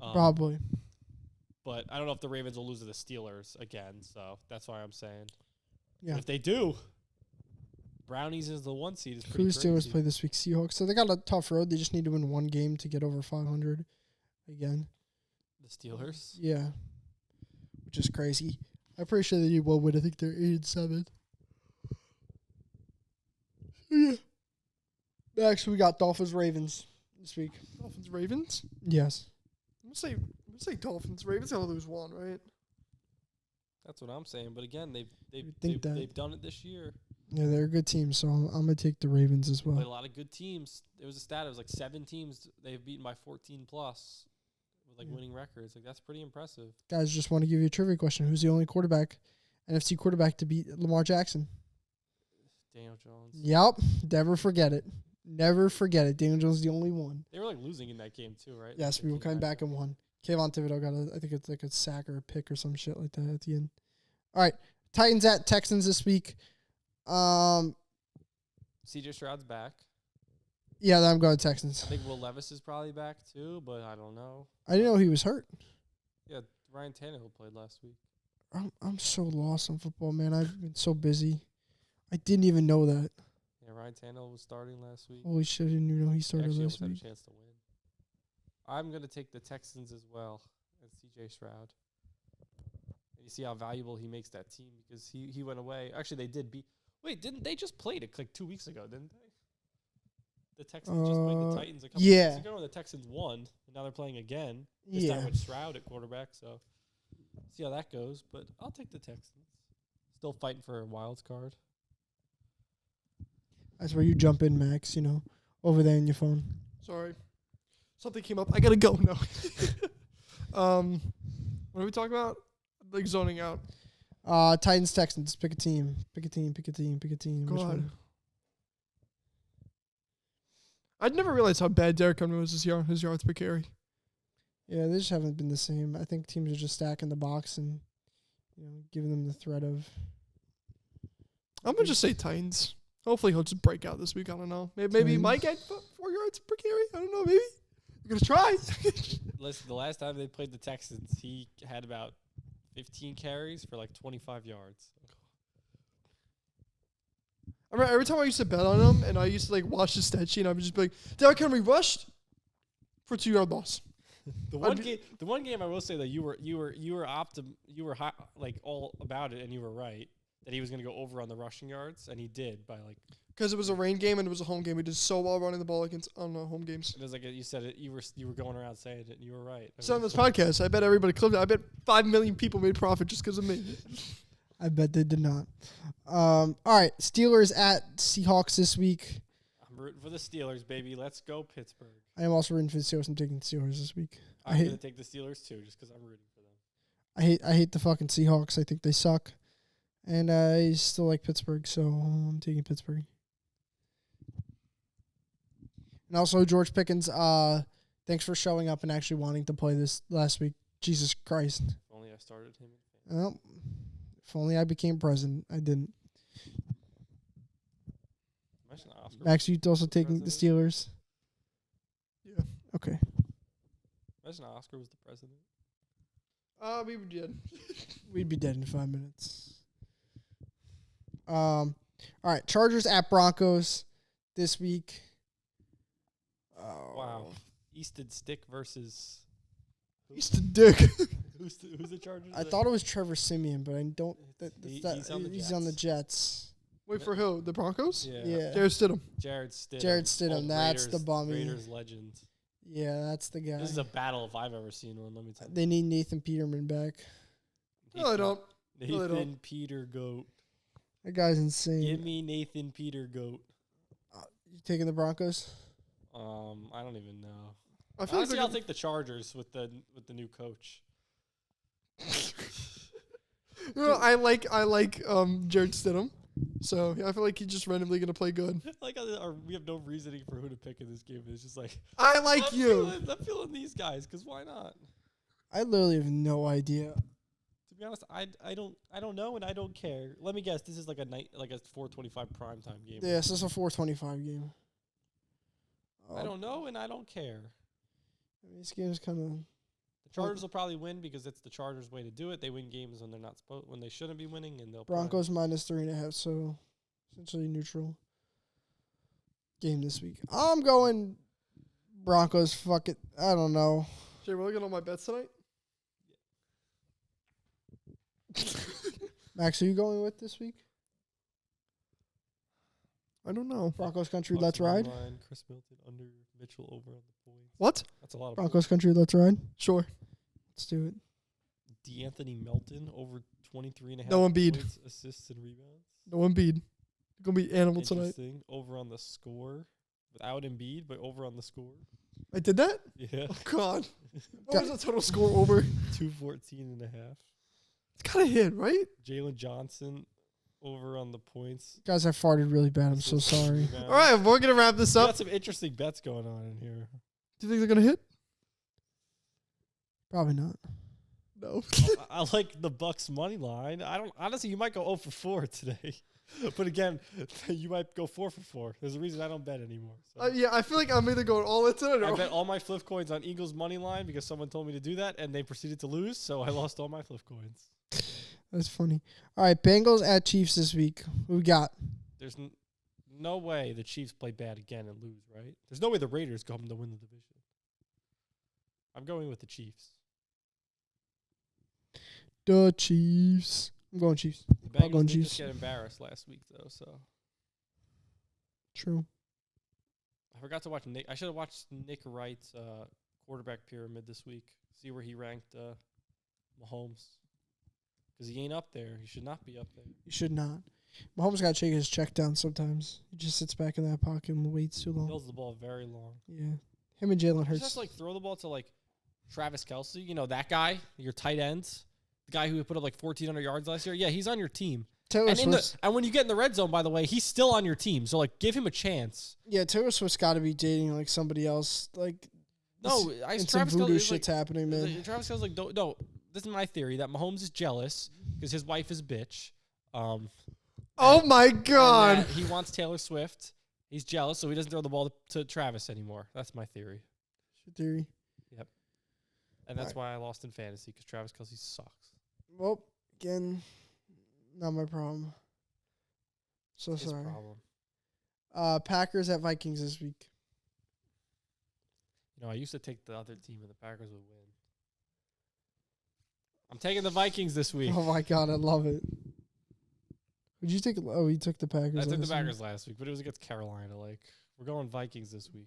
Probably. But I don't know if the Ravens will lose to the Steelers again, so that's why I'm saying. Yeah. But if they do, Brownies is the 1 seed. Is pretty Who Steelers crazy. play this week? Seahawks. So they got a tough road. They just need to win 1 game to get over 500 again. The Steelers. Yeah. Which is crazy. I'm pretty sure they will win. I think they're 8-7. Yeah. Next, we got Dolphins Ravens this week. Dolphins Ravens. Yes. I'm gonna say Dolphins Ravens. Gotta lose 1, right? That's what I'm saying. But again, would think that. they've done it this year. Yeah, they're a good team, so I'm going to take the Ravens as Played a well. lot of good teams. There was a stat. It was like 7 teams they've beaten by 14+ with like winning records. Like that's pretty impressive. Guys, just want to give you a trivia question. Who's the only NFC quarterback to beat Lamar Jackson? Daniel Jones. Yep. Never forget it. Never forget it. Daniel Jones is the only one. They were like losing in that game too, right? Yes, we were coming back and won. Kayvon Thibodeau got I think it's like a sack or a pick or some shit like that at the end. All right. Titans at Texans this week. CJ Stroud's back. Yeah, I'm going Texans. I think Will Levis is probably back too, but I don't know. I didn't know he was hurt. Yeah, Ryan Tannehill played last week. I'm so lost on football, man. I've been so busy. I didn't even know that. Yeah, Ryan Tannehill was starting last week. Holy shit, I didn't even know he He started actually last almost had week. a chance to win. I'm going to take the Texans as well as CJ Stroud. And you see how valuable he makes that team because he went away. Actually, they did beat. Wait, didn't they just played it like 2 weeks ago, didn't they? The Texans just played the Titans a couple weeks ago, and the Texans won. And now they're playing again. This time with Stroud at quarterback, so see how that goes. But I'll take the Texans. Still fighting for a wild card. That's where you jump in, Max, over there in your phone. Sorry. Something came up. I gotta go. No. What are we talking about? Like zoning out. Titans, Texans. Pick a team. Pick a team. Go Which ahead. one? I'd never realized how bad Derrick Henry was this year on his yards per carry. Yeah, they just haven't been the same. I think teams are just stacking the box and giving them the threat of. I'm gonna just say Titans. Hopefully he'll just break out this week. I don't know. Maybe he might get 4 yards per carry. I don't know. Maybe you're gonna try. Listen, the last time they played the Texans, he had about 15 carries for like 25 yards. I remember every time I used to bet on him, and I used to like watch the stat sheet, and I would just be like, Derrick Henry rushed for a 2-yard loss. The one game I will say that you were hot, like all about it, and you were right that he was going to go over on the rushing yards, and he did by like. Because it was a rain game and it was a home game. We did so well running the ball against on home games. It was like you said it. You were going around saying it, and you were right. So on this podcast, I bet everybody clipped it. I bet 5 million people made profit just because of me. I bet they did not. All right, Steelers at Seahawks this week. I'm rooting for the Steelers, baby. Let's go, Pittsburgh. I am also rooting for the Steelers. I'm taking the Steelers this week. I'm going to take the Steelers too, just because I'm rooting for them. I hate the fucking Seahawks. I think they suck. And I still like Pittsburgh, so I'm taking Pittsburgh. And also, George Pickens, thanks for showing up and actually wanting to play this last week. Jesus Christ. If only I started him. Well, if only I became president. I didn't. Imagine Oscar Max, you also taking the Steelers? Yeah. Okay. Imagine Oscar was the president. We did. We'd be dead in 5 minutes. All right, Chargers at Broncos this week. Oh. Wow. Easton Stick versus. Easton Dick. Who's the Chargers? I thought it was Trevor Simeon, but I don't. He's on the Jets. Wait for who? The Broncos? Yeah. Jared Stidham. Jared Stidham. Jared Stidham, that's the bummy. Raiders legend. Yeah, that's the guy. This is a battle if I've ever seen one. Let me tell you. They need Nathan Peterman back. No, I don't. No, they Nathan don't. Peter Goat. That guy's insane. Give me Nathan Peter Goat. You taking the Broncos? I don't even know. I feel Honestly, like I'll take the Chargers with the new coach. I like Jared Stidham. So yeah, I feel like he's just randomly gonna play good. Like, we have no reasoning for who to pick in this game. It's just like I like you. I'm feeling these guys because why not? I literally have no idea. To be honest, I don't know and I don't care. Let me guess. This is like a 4:25 primetime game. Yeah, this is a 4:25 game. I don't know and I don't care. This game's kind of. The Chargers will probably win because it's the Chargers' way to do it. They win games when they're not when they shouldn't be winning, and they'll Broncos minus 3.5, so essentially neutral game this week. I'm going Broncos. Fuck it. I don't know. Jay, we're looking at all my bets tonight. Max, who you going with this week? I don't know. Broncos country, Bucks let's ride. line, Chris Milton under Mitchell over on the points. What? That's a lot of Broncos country, let's ride. Sure. Let's do it. DeAnthony Melton over 23.5 No Embiid. points, assists, and rebounds. No Embiid. Gonna be animal tonight. Interesting. Over on the score. Without Embiid, but over on the score. I did that? Yeah. Oh, God. What was the total score over? 214.5. It's gotta hit, right? Jalen Johnson over on the points. Guys, I farted really bad. I'm so assists, sorry. rebounds. All right, we're gonna wrap this We up. got some interesting bets going on in here. Do you think they're gonna hit? Probably not. No. I like the Bucks money line. I don't honestly. You might go 0 for 4 today, but again, you might go 4 for 4. There's a reason I don't bet anymore. So. Yeah, I feel like I'm either going all in tonight I or bet all my flip coins on Eagles money line because someone told me to do that, and they proceeded to lose, so I lost all my flip coins. That's funny. All right, Bengals at Chiefs this week. Who we got? There's no way the Chiefs play bad again and lose, right? There's no way the Raiders come to win the division. I'm going with the Chiefs. The Chiefs. I'm going Chiefs. The I'll go Bengals did Chiefs. just get embarrassed last week, though, so. True. I forgot to watch Nick. I should have watched Nick Wright's quarterback pyramid this week. See where he ranked Mahomes. Because he ain't up there. He should not be up there. You should not. Mahomes got to shake his check down sometimes. He just sits back in that pocket and waits too He long. holds the ball very long. Yeah. Him and Jalen He Hurts. just throw the ball to Travis Kelce. You know that guy, your tight ends, the guy who put up 1,400 yards last year. Yeah, he's on your team. Taylor And Swift. and when you get in the red zone, by the way, he's still on your team. So like, give him a chance. Yeah, Taylor Swift's got to be dating like somebody else. Like, No, and some Travis voodoo Kelce shit's happening, man. Travis Kelce's like, no. This is my theory that Mahomes is jealous because his wife is a bitch. Oh my And God. that he wants Taylor Swift. He's jealous, so he doesn't throw the ball to Travis anymore. That's my theory. Theory. And that's why I lost in fantasy, because Travis Kelce sucks. Well, again, not my problem. So His sorry. problem. Packers at Vikings this week. I used to take the other team, and the Packers would win. I'm taking the Vikings this week. Oh my God, I love it. Would you take? Oh, he took the Packers. I took the last week. Packers last week, but it was against Carolina. Like, we're going Vikings this week.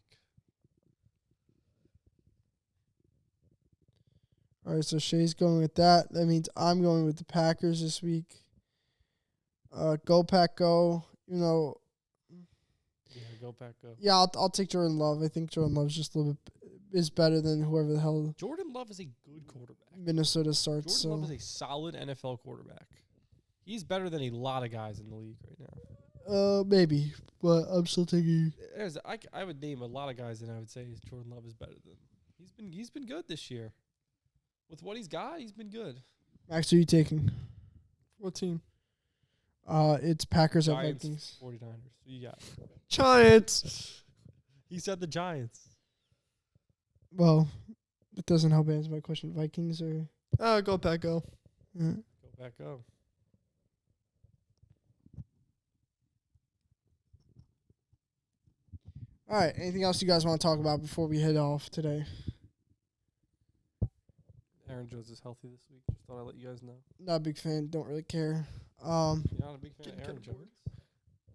All right, so Shay's going with that. That means I'm going with the Packers this week. Go Pack, go. Yeah, go Pack, go. Yeah, I'll take Jordan Love. I think Jordan Love's just a little bit is better than whoever the hell Jordan Love is a good quarterback. Minnesota starts. Jordan Love is a solid NFL quarterback. He's better than a lot of guys in the league right now. Maybe, but I'm still taking. I would name a lot of guys, and I would say Jordan Love is better than. He's been good this year. With what he's got, he's been good. Max, who are you taking? What team? It's Packers at Giants, Vikings. 49ers. Who you got? Giants. He said the Giants. Well, it doesn't help answer my question. Vikings or Go Pack, go. Go back, go. all right. Anything else you guys want to talk about before we head off today? Aaron Jones is healthy this week. Just thought I'd let you guys know. Not a big fan. Don't really care. You're not a big fan Getting of Aaron kinda Jones? bored.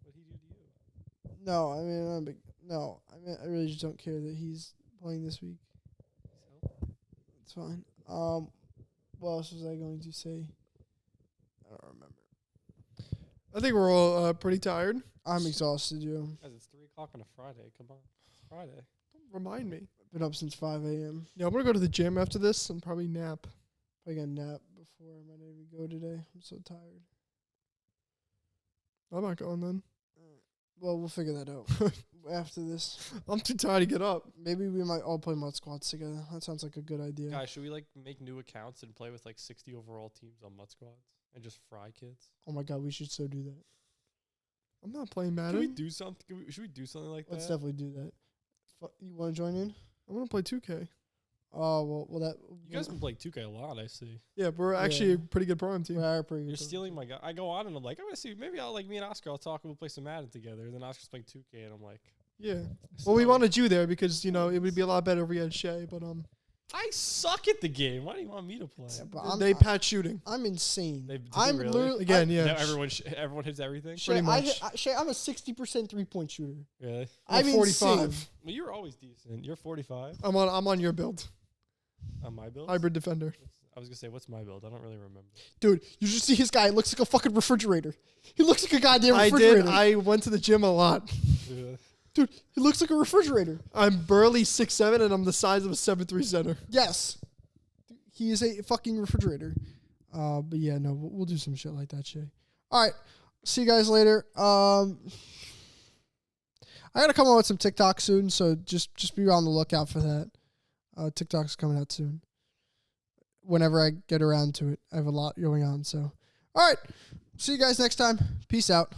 What'd he do to you? No, I mean, I'm big. No, I mean, I really just don't care that he's playing this week. He's healthy. It's fine. What else was I going to say? I don't remember. I think we're all pretty tired. I'm exhausted, yo. Guys, it's 3 o'clock on a Friday. Come on. It's Friday. Remind me. Been up since 5 a.m. Yeah, I'm going to go to the gym after this and probably nap. Probably got a nap before I might even go today. I'm so tired. I'm not going then. Well, we'll figure that out after this. I'm too tired to get up. Maybe we might all play Mud Squads together. That sounds like a good idea. Guys, should we like make new accounts and play with like 60 overall teams on Mud Squads and just fry kids? Oh my God, we should so do that. I'm not playing Can we Madden. do something? Should we do something like Let's that? definitely do that. You want to join in? I'm going to play 2K. Oh, well, that... You guys been playing 2K a lot, I see. Yeah, we're actually Yeah. a pretty good prime team. We are pretty You're good. stealing my guy. I go on and I'm like, I'm gonna see. Maybe I'll like me and Oscar. I'll talk and we'll play some Madden together. And then Oscar's playing 2K, and I'm like, Yeah. Well, we so- wanted you there because, it would be a lot better if we had Shay, but I suck at the game. Why do you want me to play? Yeah, but they patch shooting. I'm insane. They- do they I'm really? literally... Again, Now yeah. everyone hits everything. Shay, pretty much. Shay, I'm a 60% three-point shooter. Really? I'm 45. insane. Well, you're always decent. You're 45 I'm on your build. on my build. Hybrid defender. I was gonna say, what's my build? I don't really remember. Dude, you should see his guy. He looks like a fucking refrigerator. He looks like a goddamn I refrigerator. did. I went to the gym a lot. Dude, he looks like a refrigerator. I'm burly 6'7", and I'm the size of a 7'3" center. Yes. He is a fucking refrigerator. But yeah, no, we'll do some shit like that, Shay. All right. See you guys later. I got to come out with some TikTok soon, so just be on the lookout for that. TikTok's coming out soon. Whenever I get around to it. I have a lot going on, so. All right. See you guys next time. Peace out.